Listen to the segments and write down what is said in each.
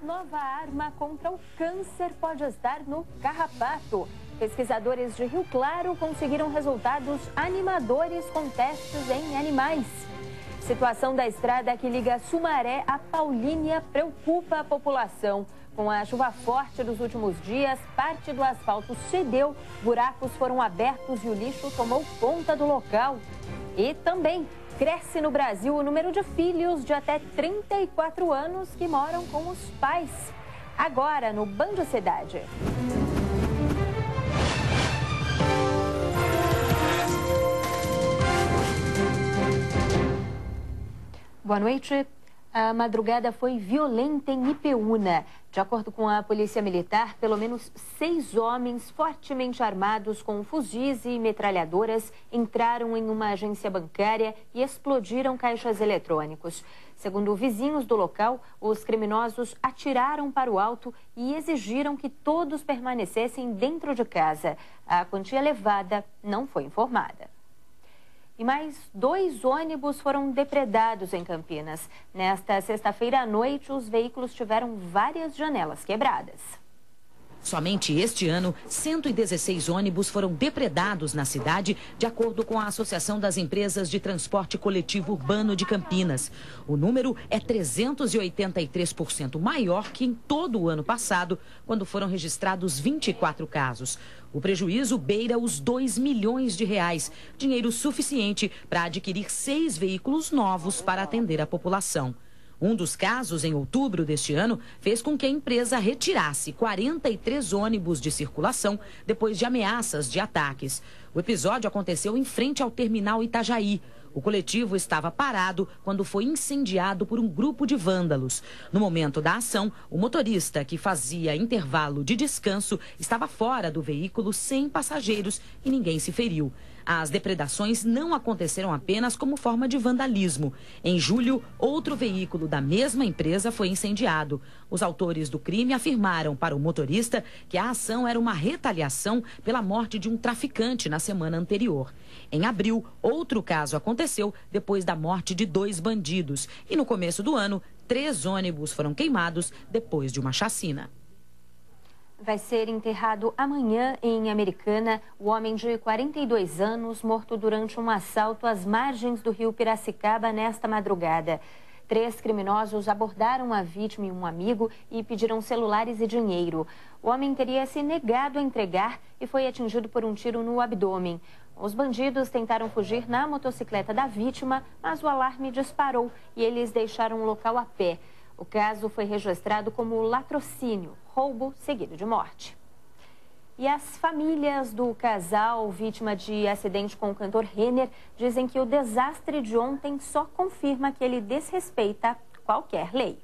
Nova arma contra o câncer pode estar no carrapato. Pesquisadores de Rio Claro conseguiram resultados animadores com testes em animais. Situação da estrada que liga Sumaré a Paulínia preocupa a população. Com a chuva forte dos últimos dias, parte do asfalto cedeu, buracos foram abertos e o lixo tomou conta do local. E também cresce no Brasil o número de filhos de até 34 anos que moram com os pais. Agora no Band Cidade. Boa noite. A madrugada foi violenta em Ipeúna. De acordo com a Polícia Militar, pelo menos 6 homens fortemente armados com fuzis e metralhadoras entraram em uma agência bancária e explodiram caixas eletrônicos. Segundo vizinhos do local, os criminosos atiraram para o alto e exigiram que todos permanecessem dentro de casa. A quantia levada não foi informada. E mais 2 ônibus foram depredados em Campinas. Nesta sexta-feira à noite, os veículos tiveram várias janelas quebradas. Somente este ano, 116 ônibus foram depredados na cidade, de acordo com a Associação das Empresas de Transporte Coletivo Urbano de Campinas. O número é 383% maior que em todo o ano passado, quando foram registrados 24 casos. O prejuízo beira os R$2 milhões, dinheiro suficiente para adquirir 6 veículos novos para atender a população. Um dos casos, em outubro deste ano, fez com que a empresa retirasse 43 ônibus de circulação depois de ameaças de ataques. O episódio aconteceu em frente ao terminal Itajaí. O coletivo estava parado quando foi incendiado por um grupo de vândalos. No momento da ação, o motorista, que fazia intervalo de descanso, estava fora do veículo sem passageiros e ninguém se feriu. As depredações não aconteceram apenas como forma de vandalismo. Em julho, outro veículo da mesma empresa foi incendiado. Os autores do crime afirmaram para o motorista que a ação era uma retaliação pela morte de um traficante na semana anterior. Em abril, outro caso aconteceu depois da morte de 2 bandidos. E no começo do ano, 3 ônibus foram queimados depois de uma chacina. Vai ser enterrado amanhã em Americana o homem de 42 anos morto durante um assalto às margens do rio Piracicaba nesta madrugada. 3 criminosos abordaram a vítima e um amigo e pediram celulares e dinheiro. O homem teria se negado a entregar e foi atingido por um tiro no abdômen. Os bandidos tentaram fugir na motocicleta da vítima, mas o alarme disparou e eles deixaram o local a pé. O caso foi registrado como latrocínio, roubo seguido de morte. E as famílias do casal vítima de acidente com o cantor Renner dizem que o desastre de ontem só confirma que ele desrespeita qualquer lei.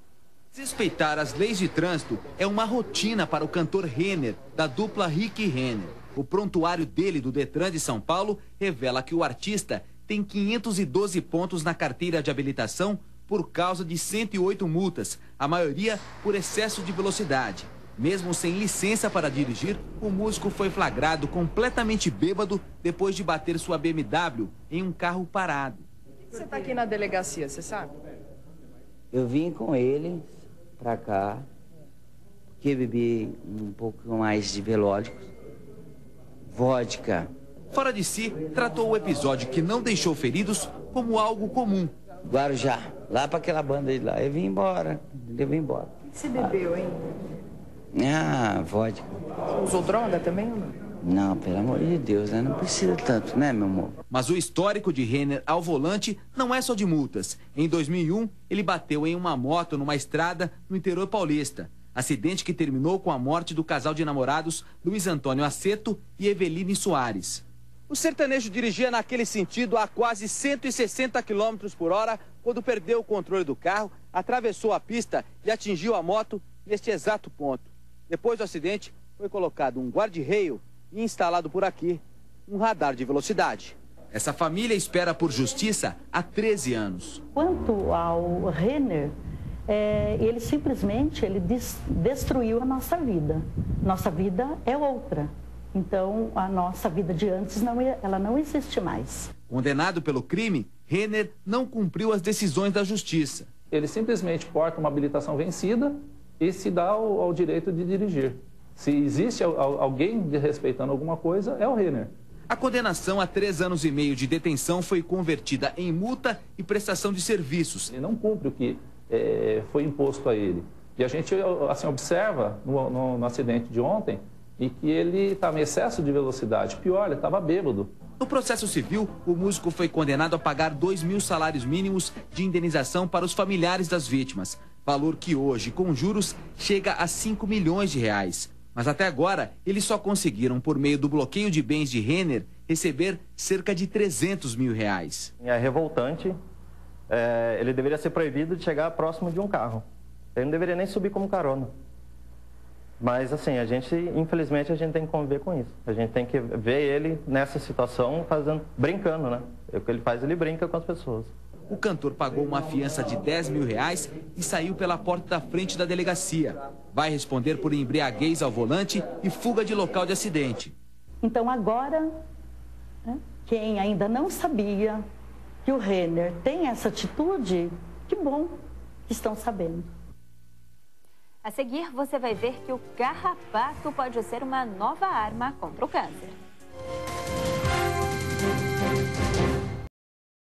Desrespeitar as leis de trânsito é uma rotina para o cantor Renner, da dupla Rick e Renner. O prontuário dele do Detran de São Paulo revela que o artista tem 512 pontos na carteira de habilitação por causa de 108 multas, a maioria por excesso de velocidade. Mesmo sem licença para dirigir, o músico foi flagrado completamente bêbado depois de bater sua BMW em um carro parado. Por que você está aqui na delegacia, você sabe? Eu vim com ele para cá, porque bebi um pouco mais de velódicos, vodka. Fora de si, tratou o episódio que não deixou feridos como algo comum. Guarujá, lá para aquela banda de lá. Eu vim embora, O que você bebeu, hein? Vodka. Você usou droga também ou não? Não, pelo amor de Deus, né? Não precisa tanto, né, meu amor? Mas o histórico de Renner ao volante não é só de multas. Em 2001, ele bateu em uma moto numa estrada no interior paulista. Acidente que terminou com a morte do casal de namorados Luiz Antônio Aceto e Eveline Soares. O sertanejo dirigia naquele sentido a quase 160 km por hora quando perdeu o controle do carro, atravessou a pista e atingiu a moto neste exato ponto. Depois do acidente, foi colocado um guarda-reio e instalado por aqui um radar de velocidade. Essa família espera por justiça há 13 anos. Quanto ao Renner, ele simplesmente destruiu a nossa vida. Nossa vida é outra. Então, a nossa vida de antes ela não existe mais. Condenado pelo crime, Renner não cumpriu as decisões da justiça. Ele simplesmente porta uma habilitação vencida e se dá ao direito de dirigir. Se existe alguém desrespeitando alguma coisa, é o Renner. A condenação a 3 anos e meio de detenção foi convertida em multa e prestação de serviços. Ele não cumpre o que foi imposto a ele. E a gente assim, observa no acidente de ontem e que ele estava em excesso de velocidade. Pior, ele estava bêbado. No processo civil, o músico foi condenado a pagar 2.000 salários mínimos de indenização para os familiares das vítimas. Valor que hoje, com juros, chega a 5 milhões de reais. Mas até agora, eles só conseguiram, por meio do bloqueio de bens de Renner, receber cerca de 300 mil reais. É revoltante. Ele deveria ser proibido de chegar próximo de um carro. Ele não deveria nem subir como carona. Mas, assim, infelizmente, a gente tem que conviver com isso. A gente tem que ver ele nessa situação brincando, né? O que ele faz, ele brinca com as pessoas. O cantor pagou uma fiança de 10 mil reais e saiu pela porta da frente da delegacia. Vai responder por embriaguez ao volante e fuga de local de acidente. Então agora, né, quem ainda não sabia que o Renner tem essa atitude, que bom que estão sabendo. A seguir, você vai ver que o carrapato pode ser uma nova arma contra o câncer.